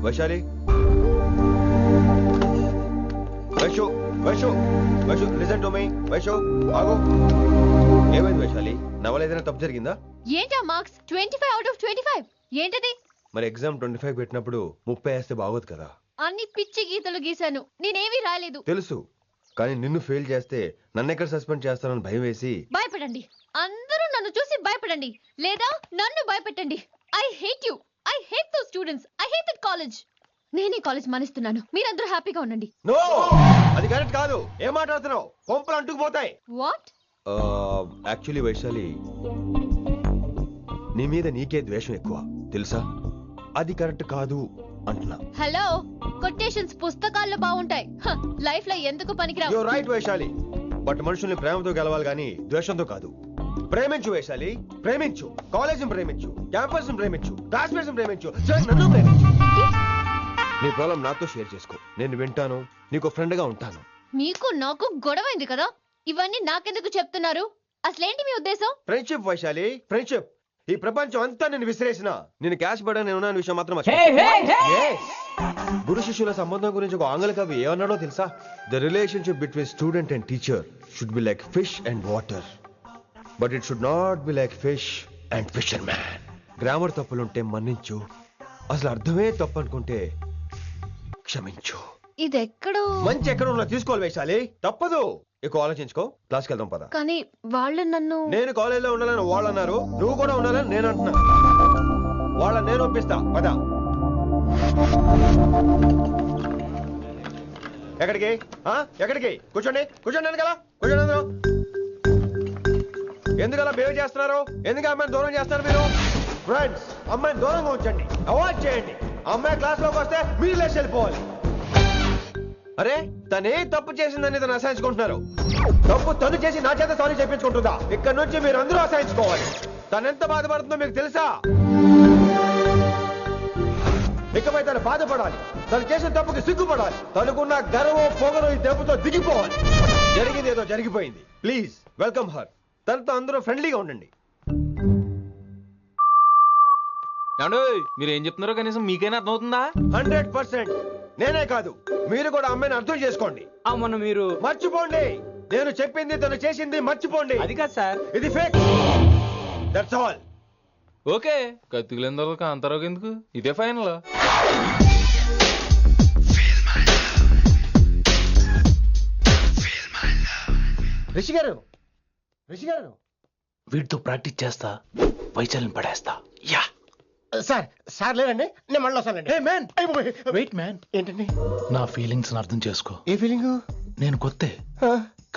Vaishali Vaishu Vaishu Vaishu listen to me Vaishu ఆగు. ఏమైంది వైశాలి? నా వల్ల ఏదైనా తప్పు జరిగిందా? ఏంటా మార్క్స్ 25 out of 25 ఏంటది? మరి ఎగ్జామ్ 25 పెట్టినప్పుడు 30 వేస్తే బాగోదు కదా. అన్ని పిచ్చి గీతలు గీశాను, నేనేమీ రాలేదు. తెలుసు, కానీ నిన్ను ఫెయిల్ చేస్తే నన్ను ఎక్కడ సస్పెండ్ చేస్తానని భయం వేసి. భయపడండి, అందరూ నన్ను చూసి భయపడండి, లేదా నన్ను భయపెట్టండి. I hate you, I hate those students, I hate that college. నేనే కాలేజ్ మానేస్తున్నాను, మీరందరూ హ్యాపీగా ఉండండి. నో, అది కరెక్ట్ కాదు. ఏం మాట్లాడుతున్నావు? కొంపలు అంటుకుపోతాయి. వాట్? యాక్చువల్లీ వైశాలి, నీ మీద నీకే ద్వేషం ఎక్కువ తెలుసా? అది కరెక్ట్ కాదు అంటున్నా. హలో, కొటేషన్స్ పుస్తకాల్లో బాగుంటాయి, లైఫ్ లో ఎందుకు పనికిరావు. You are right Vaishali, but మనుషుల్ని ప్రేమతో గెలవాలి గానీ ద్వేషంతో కాదు. ప్రేమించు వైశాలి, ప్రేమించు. కాలేజీని ప్రేమించు, క్యాంపస్ ప్రేమించు, క్లాస్మేట్స్ ప్రేమించు, నన్ను ప్రేమించు. నీ ప్రాబ్లం నాతో షేర్ చేసుకో, నేను వింటాను, నీకు ఫ్రెండ్ గా ఉంటాను. మీకు నాకు గొడవైంది కదా, ఇవన్నీ నాకెందుకు చెప్తున్నారు? అసలేంటి మీ ఉద్దేశం? Friendship Vaishali, friendship. ఈ ప్రపంచం అంతా నేను విసిరేసిన నేను క్యాష్ పడా నేను ఉన్న విషయం మాత్రం గురు శిష్యుల సంబంధం గురించి ఒక ఆంగ్ల కవి ఏమన్నాడో తెలుసా? The relationship between student and teacher should be like fish and water, but it should not be like fish and fisherman. Grammar తప్పులుంటే మన్నించు, అసలు అర్థమే తప్పు అనుకుంటే క్షమించు. ఇది ఎక్కడో మంచి ఎక్కడ ఉన్నా తీసుకోవాలి వైశాలి, తప్పదు. ఎక్కువ ఆలోచించుకో, క్లాస్కి వెళ్దాం పద. కానీ వాళ్ళు నన్ను. నేను కాలేజీలో ఉండాలని వాళ్ళు అన్నారు, నువ్వు కూడా ఉండాలని నేను అంటున్నా. వాళ్ళని నేను ఒప్పిస్తా, పద. ఎక్కడికి? ఎక్కడికి? కూర్చోండి, కూర్చోండి కదా, కూర్చోండి అందరూ. ఎందుకలా బిహేవ్ చేస్తున్నారు? ఎందుకు అమ్మాయిని దూరం చేస్తారు మీరు? ఫ్రెండ్స్, అమ్మాయిని దూరంగా ఉంచండి, అవాయిడ్ చేయండి. అమ్మాయి క్లాస్ లోకి వస్తే మీరు లేచి వెళ్ళిపోవాలి. అరే, తనే తప్పు చేసిందని తను అసహించుకుంటున్నారు. తప్పు తను చేసి నా చేత సారీ చెప్పించుకుంటుందా? ఇక్కడ నుంచి మీరు అందరూ అసహించుకోవాలి. తనెంత బాధపడుతుందో మీకు తెలుసా? ఇకపై తను బాధపడాలి, తను చేసిన తప్పుకి సిగ్గుపడాలి. తనకున్న గర్వం పొగరు ఈ దెబ్బతో దిగిపోవాలి. జరిగింది ఏదో జరిగిపోయింది. Please welcome her. తనతో అందరూ ఫ్రెండ్లీగా ఉండండి. మీరు ఏం చెప్తున్నారో కనీసం మీకైనా అర్థమవుతుందా? 100%. నేనే కాదు, మీరు కూడా అమ్మాయిని అర్థం చేసుకోండి. మొన్న మీరు మర్చిపోండి, నేను చెప్పింది తను చేసింది మర్చిపోండి. అది కాదు సార్, ఇది ఫేక్. That's all. ఓకే, కత్తిలేని తర్వాత అంతరావు ఎందుకు? ఇదే ఫైనల్. రిషి గారు, రిషి గారు, వీటితో ప్రాక్టీస్ చేస్తా, వైశాల్యం పడేస్తా. యా సార్, సార్ లేదండి, నేను మళ్ళీ వస్తానండి. వెయిట్ మ్యాన్, ఏంటండి? నా ఫీలింగ్స్ అర్థం చేసుకో. ఏ ఫీలింగ్? నేను కొత్తే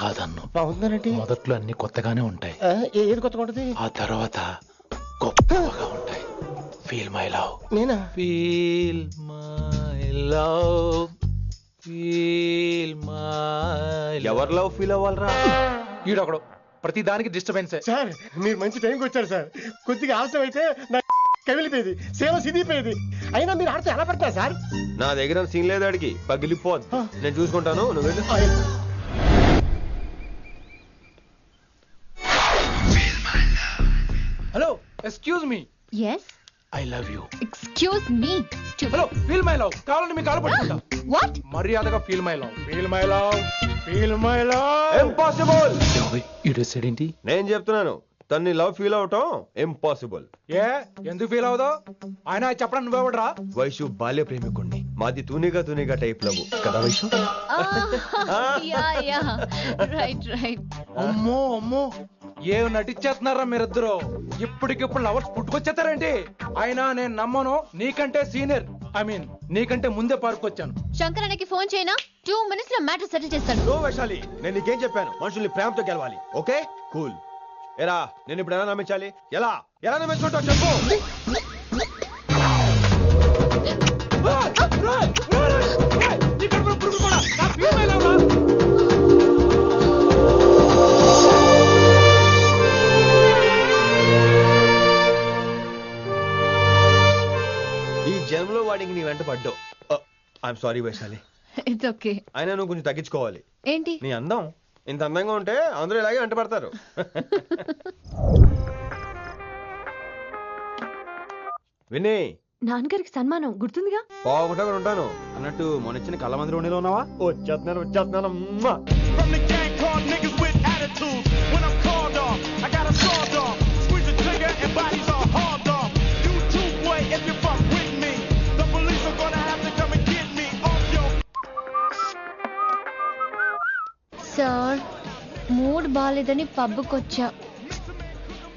కాదన్ను. బాగుందండి. మొదట్లో అన్ని కొత్తగానే ఉంటాయి, ఏది కొత్తగా ఉంటుంది? ఆ తర్వాత గొప్పగా ఉంటాయి. Feel my love. నేనా? Feel my love, feel my. ఎవరి లవ్ ఫీల్ అవ్వాలరా? ఈడొకడు ప్రతి దానికి డిస్టర్బెన్స్. సార్, మీరు మంచి టైంకి వచ్చారు సార్. కొద్దిగా ఆలస్యం అయితే నా కమిలిపోయేది, సేవ సిదిపోయేది. అయినా మీరు ఆడితే ఎలా పడతారు సార్? నా దగ్గర సీన్ లేదు, అడిగి పగిలిపోద్ది. నేను చూసుకుంటాను, నువ్వు వెళ్ళు. Hello, excuse me. yes I love you. excuse me. Hello, feel my love. కావాలంటే మీకు కాలు పట్టుకుంటా. what? మర్యాదగా feel my love, feel my love, feel my love. Impossible. ఇటు సైడ్ ఏంటి? నేను చెప్తున్నాను, తన్ని లవ్ ఫీల్ అవటం ఇంపాసిబుల్. ఏ ఎందుకు ఫీల్ అవుదో? ఆయన చెప్పడం నువ్వెవడరా? వైషు బాల్య ప్రేమికుణ్ణి, మాది తూనిగా తూనిగా టైప్ లవ్ కదా వైషు? yeah right అమ్మో అమ్మో, ఏం నటించేస్తున్నారా మీరిద్దరు? ఇప్పటికిప్పుడు లవర్స్ పుట్టుకొచ్చేస్తారేంటి? అయినా నేను నమ్మను, నీకంటే సీనియర్, ఐ మీన్ నీకంటే ముందే పార్కొచ్చాను. శంకరానికి ఫోన్ చేయనా? 2 minutes లో మ్యాటర్ సెటిల్ చేస్తాను. నో వైశాలి, నేను నీకేం చెప్పాను? మనుషుల్ని ప్రేమతో గెలవాలి. Okay cool. ఎరా, నేను ఇప్పుడు ఎలా నమ్మించాలి? ఎలా ఎలా నమ్మించుకుంటావు చెప్పు. ఈ జన్మలో వాడికి నీ వెంట పడ్డావు. I'm sorry Vaishali. It's okay. అయినా నువ్వు కొంచెం తగ్గించుకోవాలి. ఏంటి? నీ అందం ఇంత అందంగా ఉంటే అందరూ ఇలాగే వెంట పడతారు. విని నాన్నగారికి సన్మానం గుర్తుందిగా? బాగుంటా ఉంటాను అన్నట్టు మొన్న కళ్ళ మంది రోణిలో ఉన్నావా? వచ్చేస్తున్నాను మ్మా. From the gang called niggas with attitude. When I'm called off, I got a sawed off. Squeeze the trigger and bodies are hauled off. You too, boy, if you fuck with me. The police are gonna have to come and get me off your. Sir mood బాలేదని పబ్కొచ్చా.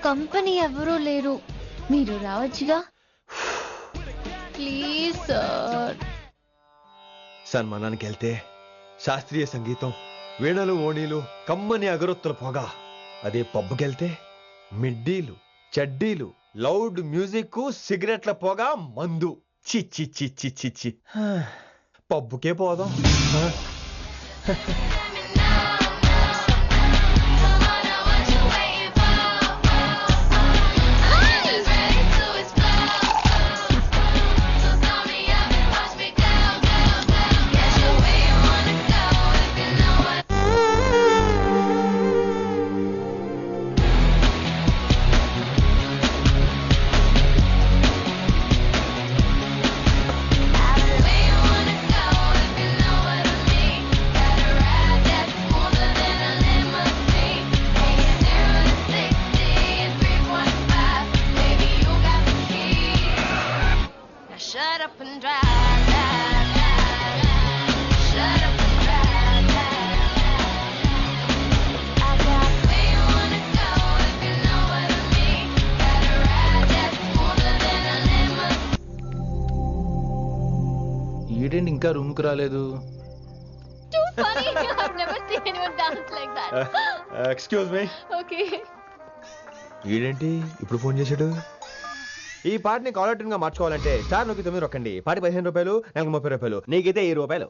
Company ఎవరూ లేరు, మీరు రావచ్చుగా. Please sir. సన్మానానికి వెళ్తే శాస్త్రీయ సంగీతం, వీణలు ఓణీలు, కమ్మని అగరొత్తుల పొగ. అదే పబ్కెళ్తే మిడ్డీలు, చడ్డీలు, లౌడ్ మ్యూజిక్, సిగరెట్ల పొగ, మందు. చిచ్చి చిచ్చి చిచ్చి పబ్బుకే పోదాం. Shut up and drive, drive, drive, drive. Shut up and drive, drive, drive. I got where you wanna go if you know what I mean. Got a ride that's smoother than a limousine. ఈడేంటి ఇంకా room కి రాలేదు? Too funny. I've never seen anyone dance like that. Excuse me. Okay. ఈడేంటి ఇప్పుడు phone చేశాడు? ఈ పాటని caller tune గా మార్చుకోవాలంటే స్టార్ నొక్కి 9 రొక్కండి. పాటి 15 రూపాయలు, నాకు 30 రూపాయలు, నీకైతే 10 రూపాయలు.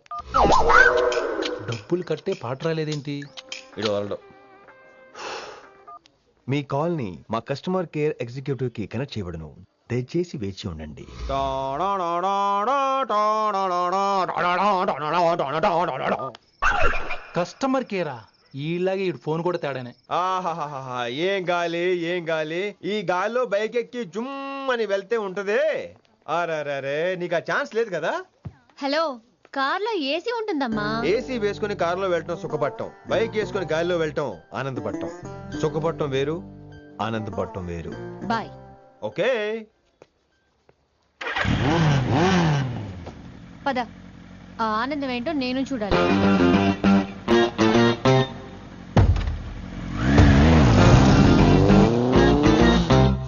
డబ్బులు కట్టే పాట రాలేదేంటి? ఇడు వదలడు. మీ కాల్ ని మా కస్టమర్ కేర్ ఎగ్జిక్యూటివ్ కి కనెక్ట్ చేయబడును. దయచేసి వేచి ఉండండి. కస్టమర్ కేరా? ఈలాగే ఇటు ఫోన్ కూడా తేడానే. ఆహాహాహా, ఏం గాలి ఏం గాలి. ఈ గాలిలో బైక్ ఎక్కి జుమ్ అని వెళ్తే ఉంటదే. అరే నీకు ఆ ఛాన్స్ లేదు కదా. హలో, కార్లో ఏసీ ఉంటుందమ్మా. ఏసీ వేసుకుని కారులో వెళ్ళటం సుఖపట్టం, బైక్ వేసుకుని గాలిలో వెళ్ళటం ఆనందపడటం. సుఖపట్టం వేరు, ఆనందపడటం వేరు. బాయ్. ఓకే పద, ఆ ఆనందం ఏంటో నేను చూడాలి.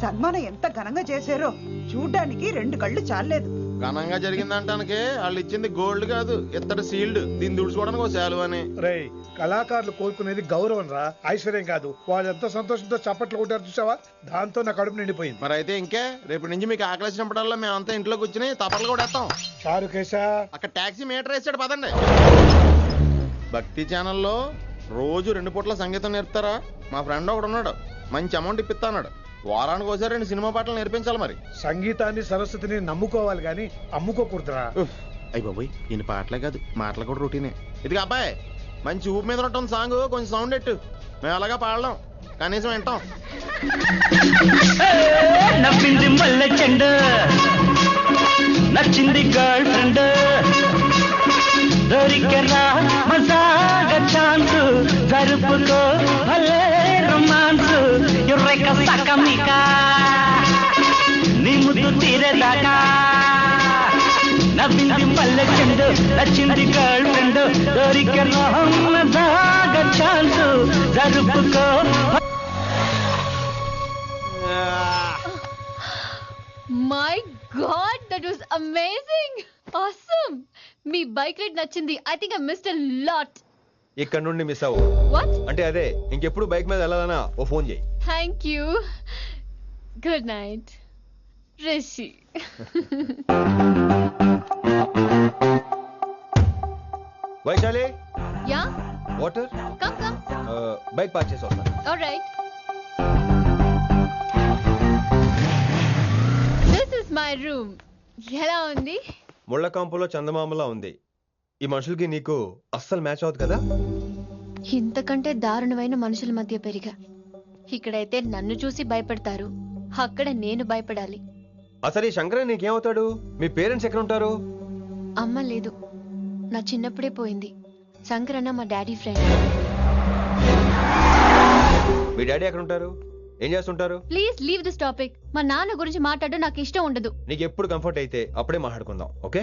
సన్మానం ఎంత ఘనంగా చేశారో చూడ్డానికి 2 కళ్ళు చాలేదు. ఘనంగా జరిగిందంటానికి వాళ్ళు ఇచ్చింది గోల్డ్ కాదు, ఇత్తడి సీల్డ్. దీన్ని దుడుచుకోవడానికి ఒక శాలువ అని. రేయ్, కళాకారులు కోరుకునేది గౌరవం రా, ఐశ్వర్యం కాదు. వాళ్ళు ఎంతో సంతోషంతో చప్పట్లు కొట్టారు చూసావా, దాంతో నా కడుపు నిండిపోయింది. మరి అయితే ఇంకే రేపటి నుంచి మీకు ఆకలి వచ్చినప్పుడల్లా మేమంతా ఇంట్లో కూర్చుని తప్పట్లు కూడా వేస్తాం. చారు కేశా, అక్కడ టాక్సీ మీటర్ వేసాడు పదండి. భక్తి ఛానల్లో రోజు 2 పూట్ల సంగీతం నేర్పుతారా? మా ఫ్రెండ్ ఒకడు ఉన్నాడు, మంచి అమౌంట్ ఇప్పిస్తా అన్నాడు. వారానికి ఒకసారి 2 సినిమా పాటలు నేర్పించాలి. మరి సంగీతాన్ని సరస్వతిని నమ్ముకోవాలి గాని అమ్ముకోకూడదురా. అయ్యి బాబోయ్, ఈయన పాటలే కాదు మాటలు కూడా రొటీనే. ఇదిగా అబ్బాయి, మంచి ఊపు మీద ఉంటుంది సాంగ్, కొంచెం సౌండ్ ఎట్టు. మేము అలాగా పాడలేం, కనీసం వింటాం. నవ్వింది మల్లె చెండు, నచ్చింది గర్ల్ ఫ్రెండ్, దొరికెరా మజాగా ఛాన్స్, జరుపుకో భలే రొమాన్స్, యుర్రెక సకమిక నీ ముద్దు తీరేదాకా. నవ్వింది మల్లె చెండు, నచ్చింది గర్ల్ ఫ్రెండ్, దొరికెరా మజాగా ఛాన్స్, జరుపుకో. My god, that was amazing. Awesome. మీ బైక్ రైడ్ నచ్చింది. I think I missed a lot. ఇక్కడ నుండి మిస్ అవ్వు. వాట్? అంటే అదే, ఇంకెప్పుడు బైక్ మీద వెళ్ళాలన్నా ఓ ఫోన్ చేయి. Thank you. Good night Rishi. Vaishali, yeah, water. Come come. Bike park చేసి వస్తాను. Alright. This is my room. ఎలా ఉంది? ముళ్ళ కాంపులో చందమామలా ఉంది. ఈ మనుషులకి నీకు అస్సలు మ్యాచ్ అవుతుంది కదా. ఇంతకంటే దారుణమైన మనుషుల మధ్య పెరిగా. ఇక్కడైతే నన్ను చూసి భయపడతారు, అక్కడ నేను భయపడాలి. అసలు ఈ శంకరన్ నీకేమవుతాడు? మీ పేరెంట్స్ ఎక్కడ ఉంటారు? అమ్మ లేదు, నా చిన్నప్పుడే పోయింది. శంకరన్న మా డాడీ ఫ్రెండ్. మీ డాడీ ఎక్కడ ఉంటారు? ఏం చేస్తుంటారు? Please leave this topic. మా నాన్న గురించి మాట్లాడడం నాకు ఇష్టం ఉండదు. నీకు ఎప్పుడు కంఫర్ట్ అయితే అప్పుడే మాట్లాడుకుందాం, ఓకే?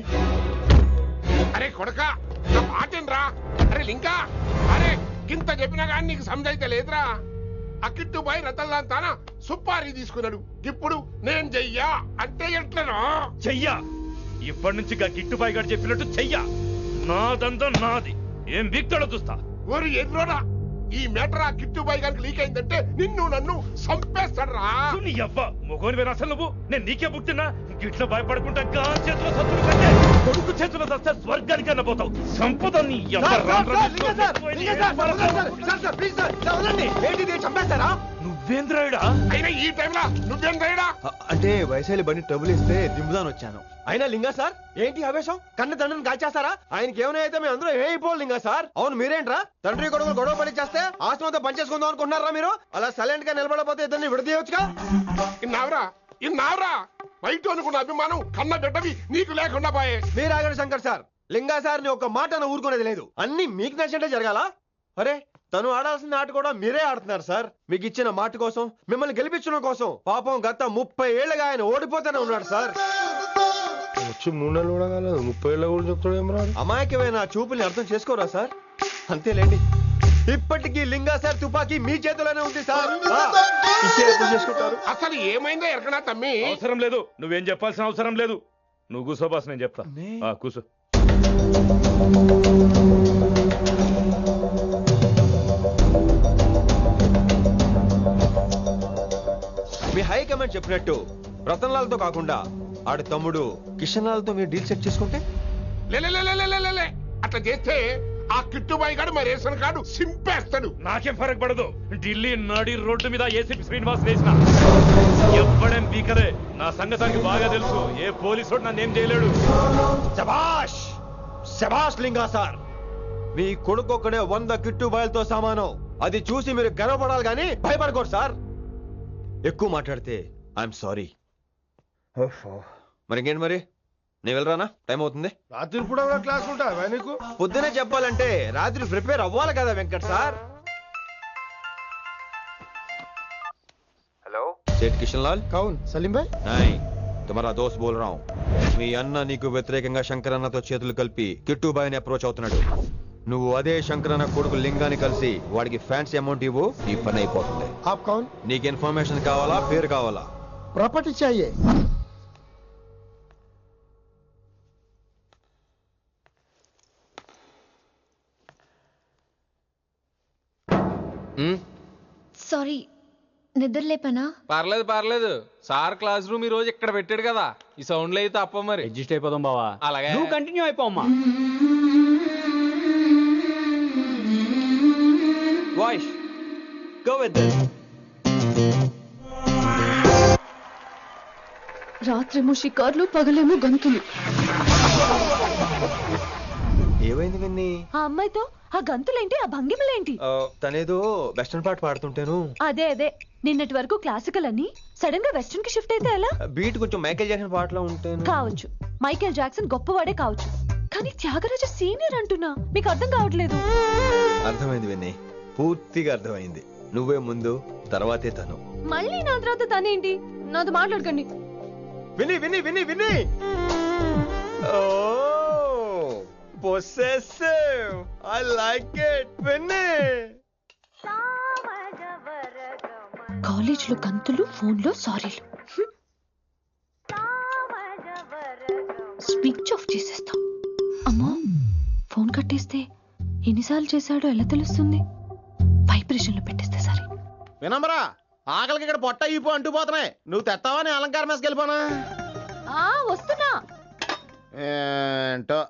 అరే కొడకా, నా మాటేనరా? అరే లింకా, అరే గింత చెప్పినా కానీ నీకు సమజైతే లేదురా. అక్కిట్టుబాయి రతల్లాంతాన సుపారీ తీసుకున్నాడు. ఇప్పుడు నేను చెయ్యా అంటే ఎట్లనో చెయ్యా. ఇప్పటి నుంచి గిట్టుబాయి గారు చెప్పినట్టు చెయ్యా. నాదంతా నాది. ఏం వీక్తాడో చూస్తా. ఓరి ఎర్రోడా, ఈ మేటర్ ఆ కిట్టుబాయి గారికి లీక్ అయిందంటే నిన్ను నన్ను చంపేస్తాడరా. నీ అబ్బా మొగోని వేరు అసలు నువ్వు. నేను నీకే పుట్టినా గిట్ల భయపడకుండా గా చేతిలో సత్తులు కంటే కొడుకు చేతిలో సస్తే స్వర్గానికి అన్న పోతావు. సంపద నీ చంపేస్తారా? నువ్వేంద్రాయుడా? అయినా ఈ టైంలో నువ్వేం రైడా? అంటే వయసాలి బండి ట్రబుల్ ఇస్తే దింపుదాని వచ్చాను. అయినా లింగా సార్ ఏంటి ఆవేశం? కన్న తండ్రిని కాల్చేస్తారా? ఆయనకి ఏమైనా అయితే మేము అందరూ ఏమైపోవాలి లింగా సార్. అవును మీరేంట్రా తండ్రి కొడుకులు గొడవ పడి చేస్తే ఆస్తంతో పనిచేసుకుందాం అనుకుంటున్నారా మీరు? అలా సైలెంట్ గా నిలబడపోతే ఇద్దరిని విడదీయొచ్చుగా. ఇన్నావురా బయట అనుకున్న అభిమానం కన్న బిడ్డవి నీకు లేకుండా పోయే. మీరు ఆగండి శంకర్ సార్. లింగా సార్ ని ఒక మాట ఊరుకునేది లేదు. అన్ని మీకు నచ్చినట్టే జరగాల. అరే తను ఆడాల్సిన ఆట కూడా మీరే ఆడుతున్నారు సార్. మీకు ఇచ్చిన మాట కోసం, మిమ్మల్ని గెలిపించడం కోసం పాపం గత 30 ఏళ్లుగా ఆయన ఓడిపోతూనే ఉన్నాడు సార్. వచ్చి 3 నెలలు కూడా కాలేదు, 30 ఏళ్ళ కూడా చెప్తాడేమరా? అమాయకమైన చూపుల్ని అర్థం చేసుకోరా సార్? అంతేలేండి. ఇప్పటికీ లింగా సార్ తుపాకీ మీ చేతిలోనే ఉంది సార్. అర్థం చేసుకుంటారు. అసలు ఏమైందో ఎరకనా తమ్మి? అవసరం లేదు, నువ్వేం చెప్పాల్సిన అవసరం లేదు. నువ్వు కూసో బాస్, నేను చెప్తా. కూసో. మీ హైకమాండ్ చెప్పినట్టు రతన్ లాల్ తో కాకుండా ఆడి తమ్ముడు కిషన్ లాల్ తో మీరు డీల్ సెట్ చేసుకుంటే? లే అట్లా చేస్తే ఆ కిట్టుబాయి గారు మరి రేషన్ కార్డు సింపేస్తాడు. నాకేం ఫరక్ పడదు. ఢిల్లీ నడి రోడ్డు మీద ఏసీపీ శ్రీనివాస్ వేసిన ఎవ్వడేం పీకలే. నా సంగతానికి బాగా తెలుసు. ఏ పోలీసు నన్నేం చేయలేడు. శభాష్ శభాష్ లింగా సార్. మీ కొడుకు ఒక్కడే 100 కిట్టుబాయలతో సమానం. అది చూసి మీరు గర్వపడాలి కానీ భయపడకూడదు సార్. ఎక్కువ మాట్లాడితే ఐఎమ్ సారీ. మరి ఇంకేంటి మరి? నేను వెళ్ళరానా? టైం అవుతుంది. రాత్రి కూడా క్లాస్ ఉంటావా నీకు? పొద్దునే చెప్పాలంటే రాత్రి ప్రిపేర్ అవ్వాలి కదా వెంకట్ సార్. హలో సేठ కిషన్ లాల్. కౌన్ సలీం భాయ్? नहीं तुम्हारा दोस्त बोल रहा हूँ. మీ అన్న నీకు వ్యతిరేకంగా శంకరన్నతో చేతులు కలిపి కిట్టుబాయిని అప్రోచ్ అవుతున్నాడు. నువ్వు అదే శంకరన్న కొడుకు లింగాన్ని కలిసి వాడికి ఫ్యాన్సీ అమౌంట్ ఇవ్వు, నీ పని అయిపోతుంది. आप कौन? నీకు ఇన్ఫర్మేషన్ కావాలా, పేరు కావాలా? प्रॉपर्टी चाहिए. సారీ, నిద్రలేపనా? పర్లేదు. సార్ క్లాస్ రూమ్ ఈ రోజు ఇక్కడ పెట్టాడు కదా, ఈ సౌండ్లు అయితే తప్ప మరి అడ్జస్ట్ అయిపోదాం బావా. అలాగే నువ్వు కంటిన్యూ అయిపోమ్మా. Voice go with this. రాత్రేమో షికార్లు, పగలేమో గంతులు. ఏమైంది విన్ని? ఆ అమ్మాయితో ఆ గంతులేంటి, ఆ భంగిమలేంటి? తనేదో వెస్టర్న్ పాట పాడుతుంటేను. అదే నిన్నటి వరకు క్లాసికల్ అని సడన్ గా వెస్టర్న్ కి షిఫ్ట్ అయితే ఎలా? బీట్ కొంచెం మైకేల్ జాక్సన్ పాటలో ఉంటాను. కావచ్చు, మైకేల్ జాక్సన్ గొప్పవాడే కావచ్చు, కానీ త్యాగరాజ సీనియర్ అంటున్నా. మీకు అర్థం కావట్లేదు. అర్థమైంది విన్ని, పూర్తిగా అర్థమైంది. నువ్వే ముందు, తర్వాతే తను. మళ్ళీ నా తర్వాత తనేంటి? నాతో మాట్లాడకండి. విని విని విని విని ఓ పొసెసివ్, ఐ లైక్ ఇట్. విని కాలేజ్ లో గంతులు, ఫోన్ లో సారీలు. స్విచ్ ఆఫ్ చేసేస్తా. అమ్మో, ఫోన్ కట్టేస్తే ఎన్నిసార్లు చేశాడో ఎలా తెలుస్తుంది? వైబ్రేషన్ లో పెట్టేస్తే సరే. వినమ్రా, ఆకలికి ఇక్కడ పొట్ట ఈపు అంటుపోతున్నాయి. నువ్వు తెస్తావా? నేను అలంకారం వేసుకెళ్ళిపోనా? వస్తున్నా. ఏంటో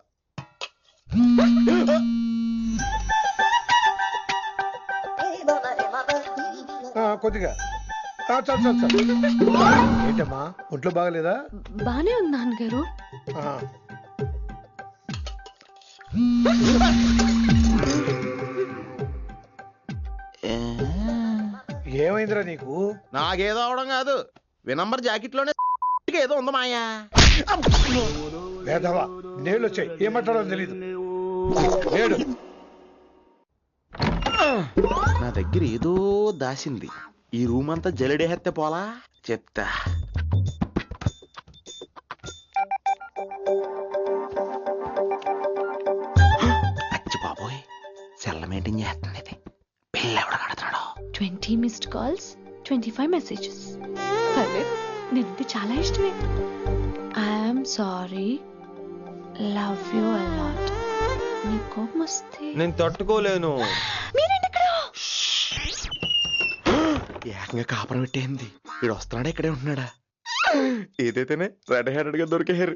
కొద్దిగా చాలు. ఏంటమ్మా, ఒంట్లో బాగలేదా? బానే ఉంది నాన్నగారు. ఏమైందిరా నీకు? నాకేదో అవడం కాదు, వినంబర్ జాకెట్ లోనే గా ఏదో ఉంది మాయా. లేదవా నేళ్ళు వచ్చాయి ఏమంటాడో తెలీదు. లేడు నా దగ్గర ఏదో దాసింది. ఈ రూమ్ అంతా జలడేహెత్తే పోలా చెప్తా. అచ్చి బాబోయ్, సెల్ల మెయింటైన్ చేస్తుంది ఇది. పిల్ల ఎవడ కడుతున్నాడు. 20 మిస్డ్ కాల్స్, 25 మెసేజెస్. పర్లేదు, నేనంటే చాలా ఇష్టమే. I'm sorry, love you a lot. నీ కోపం వస్తే నేను తట్టుకోలేను. మీరేంటి ఇక్కడ? ఏకంగా కాపురం పెట్టేంది. వీడు వస్తున్నాడా ఇక్కడే ఉంటున్నాడా? ఏదైతేనే రెడ్ హ్యాండెడ్ గా దొరికారు.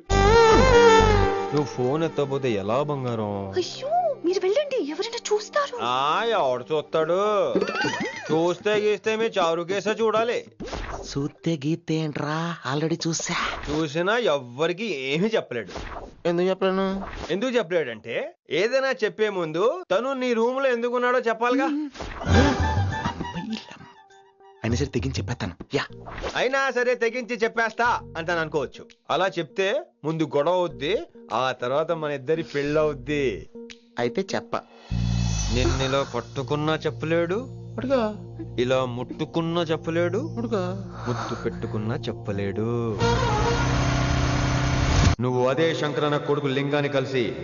నువ్వు ఫోన్ ఎత్తకపోతే ఎలా బంగారం? అయ్యో మీరు వెళ్ళండి, ఎవరైనా చూస్తారు. ఎవడు చూస్తాడు? చూస్తే గీస్తే మీ చారు కేసే చూడాలి. చూస్తే గీతే ఏంట్రా, ఆల్రెడీ చూసినా ఎవ్వరికి ఏమీ చెప్పలేడు. ఎందుకు చెప్పలేను? ఎందుకు చెప్పలేడంటే ఏదైనా చెప్పే ముందు తను నీ రూమ్ లో ఎందుకున్నాడో చెప్పాలిగా. అయినా సరే తెగించి చెప్పేస్తాను. అయినా సరే తెగించి చెప్పేస్తా అంటాను అనుకోవచ్చు. అలా చెప్తే ముందు గొడవ అవుద్ది, ఆ తర్వాత మన ఇద్దరి పెళ్ళవుద్ది. అయితే చెప్ప. నిన్నిలా పట్టుకున్నా చెప్పలేడు, ఇలా ముట్టుకున్నా చెప్పలేడు, ముద్దు పెట్టుకున్నా చెప్పలేడు. నువ్వు అదే శంకరన్న కొడుకు లింగాన్ని కలిసి